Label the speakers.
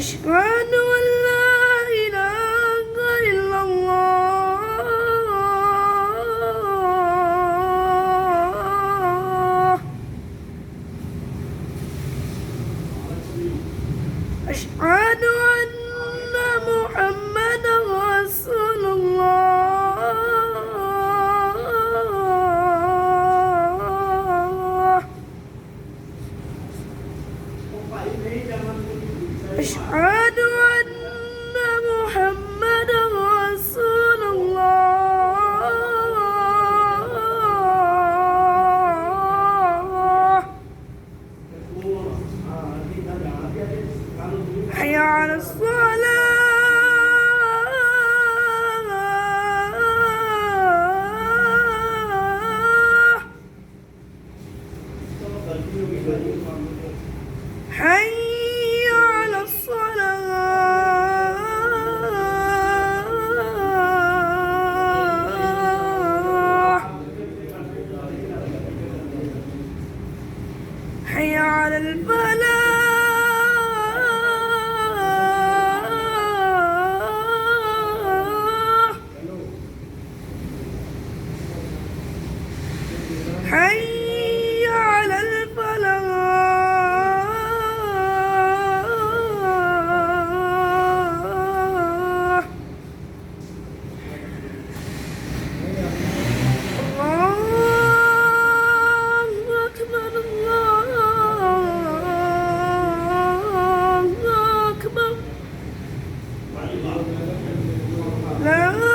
Speaker 1: أشهد أن لا إله إلا الله. أشهد أن محمدا رسول الله. أشهد أن محمدا رسول الله. حي على الصلاة. حي على الصلاة. حي على الفلاح. حي على الفلاح. الله أكبر الله أكبر. لا